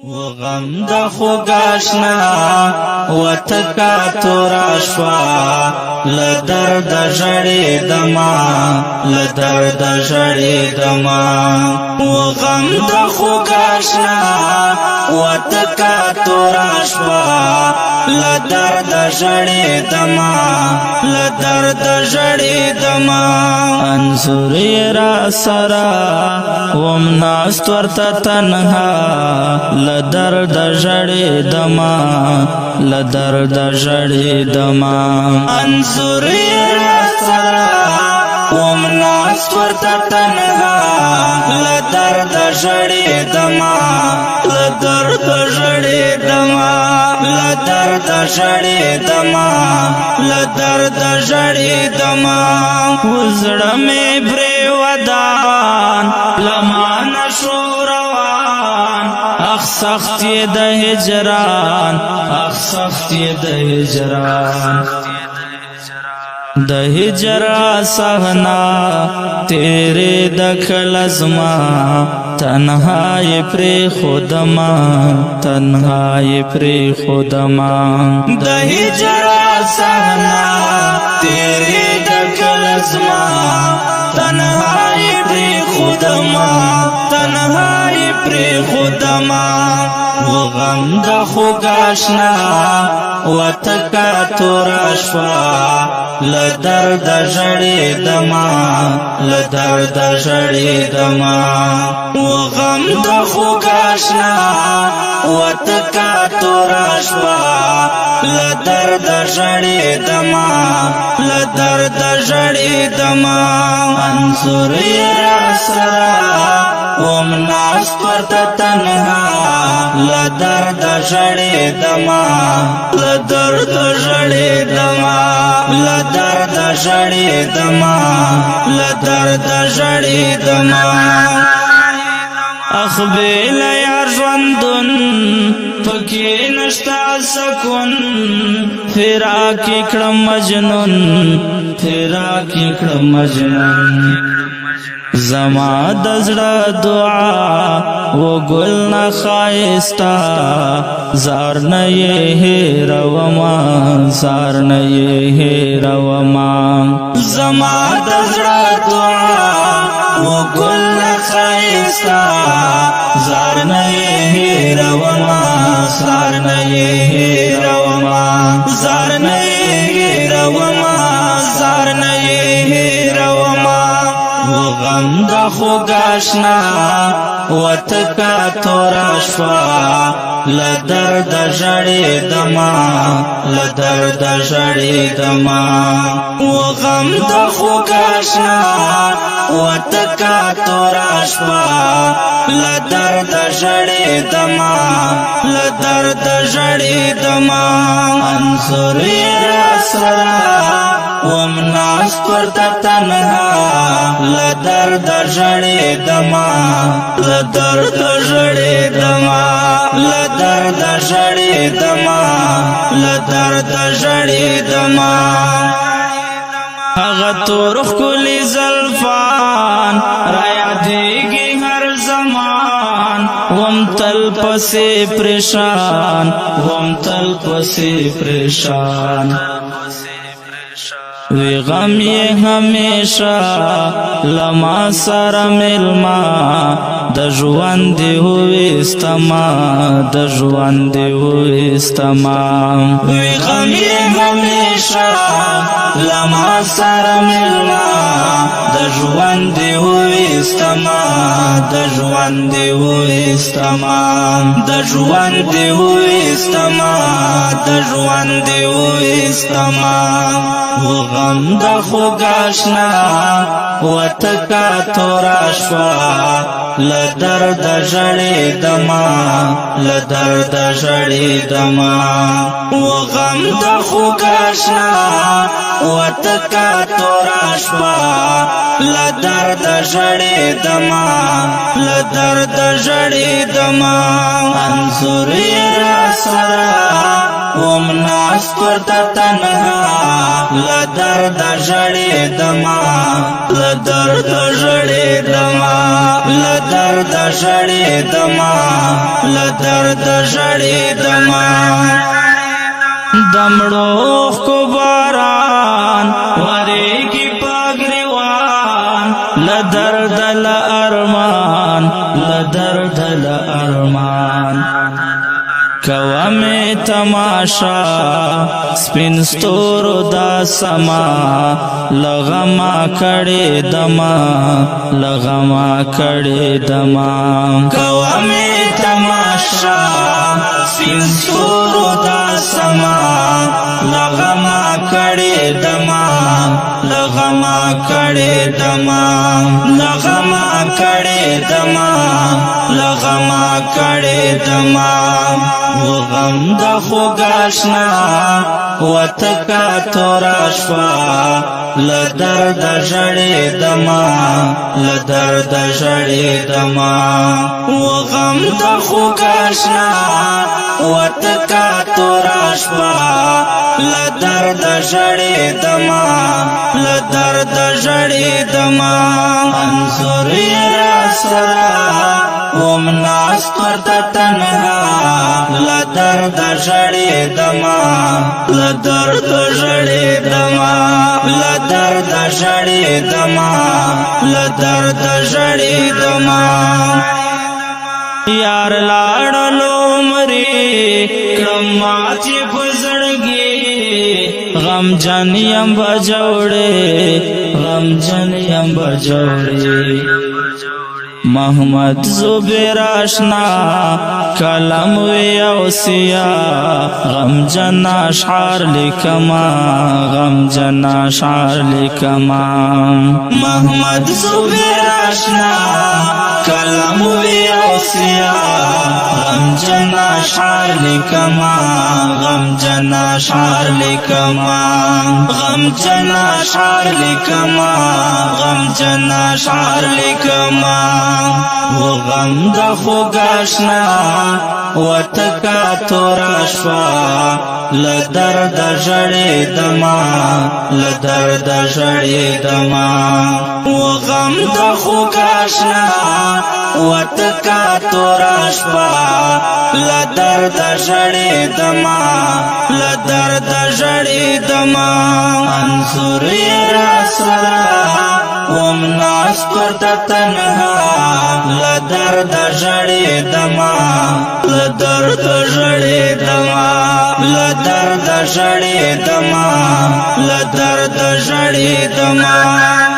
وغم د خوګاشنا وتکا تورا شوا لدرد ژړې دما لدرد ژړې دما وغم د خوګاشنا وتکا تورا شوا لدرد ژړې دما لدرد ژړې دما انصر را سرا ومناست ورته تنها لدرد ژړې دما لدرد ژړې دما انصر را سرا ومناست ورته تنها لدرد ژړې دما لدرد ژړې دما لدرد ژړې دما لدرد ژړې دما وزړه مې پرې ودان لمان شو روان اخ سخت د هجران اخ سخت د هجران د هجر صحنا تیرے دخل ازما تنہائی پر خودما تنہائی پر خودما د هجر صحنا تیرے دخل ازما تنہائی پر خودما تنہائی پر خودما وغم د خوګاشنا وتکا تورا شوا لدرد ژړې دما لدرد ژړې دما وغم د خوګاشنا وتکا تورا شوا لدرد ژړې دما لدرد ژړې دما انصر را سرا ومناست ورته تنها لدرد ژړې دما لدرد ژړې دما لدرد ژړې دما لدرد ژړې دما اخبیل یار ژوندون پکې نشتا سکون فراق کړم مجنون فراق کړم مجنون زما د زړه دعا و ګل نه ښایستا زار نه یې هېرومه زار نه یې هېرومه زما د زړه دعا و ګل نه ښایستا زار نه یې هېرومه زار نه یې هېرومه زار نه یې هېرومه زار نه یې هېرومه وغم د خوګاشنا وتکا تورا شوا لدرد ژړې دما لدرد ژړې دما وغم د خوګاشنا وتکا تورا شوا لدرد ژړې دما لدرد ژړې دما انصر را سرا ومناست ورته تنها لدرد ژړې دما لدرد ژړې دما لدرد ژړې دما لدرد ژړې دما هغه تور ښکلي زلفان را یادېږي هر زمان وم تل پسې پریشان وم تل پسې پریشان وی غم یہ ہمیشہ لما سارا ملما د ژوند ہوئی استما د ژوند ہوئی استما وی غم یہ ہمیشہ لما سارا ملما د ژوند ہوئی استما د ژوند ہوئی استما د ژوند ہوئی استما د ژوند ہوئی استما وغم د خوګاشنا وتکا تورا شوا لدرد ژړې دما لدرد ژړې دما وغم د خوګاشنا وتکا تورا شوا لدرد ژړې دما لدرد ژړې دما انصر را سرا وم ناس پرتا تنها لدرد جڑی دما لدرد جڑی دما لدرد جڑی دما لدرد جڑی دما دمڑوخ کو باران وریگی پاگریوان لدرد لارمان لدرد لارمان کوا میں تماشا سپین ستورو دا سما لغما کڑے دما لغما کڑے دما کوا میں تماشا سپین ستورو دا سما لغما کڑے دما لغما کڑے دما لغما کڑے دما لغما کڑے دما غم دا خوگاشنا وتکا توراشوا لدرد جڑی دما لدرد جڑی دما غم دا خوگاشنا وتکا توراشوا لدرد جڑی دما لدرد جڑی دما انظر یا سرا وم ناس پرتا تنها لدرد جڑی دما لدرد جڑی دما لدرد جڑی دما لدرد جڑی دما یار لاڑلو مری کرماتی پزڑگی غم جنیم بجوڑے غم جنیم بجوڑے محمد زبیر آشنا کلم وی اوسیا غم جنا شعر لکما غم جنا شعر لکما محمد زبیر آشنا کلم وی اوسیا غم جنا شعر لکما غم جنا شعر لکما غم جنا شعر لکما غم جنا شعر لکما غم دا خوگاشنا وتکا توراشوا لدرد جڑی دما لدرد جڑی دما غم دا خوگاشنا وتکا توراشوا لدرد جڑی دما لدرد جڑی دما انظر یا سرا وم ناس پرتا تنها لدرد جڑی دما لدرد جڑی دما لدرد جڑی دما لدرد جڑی دما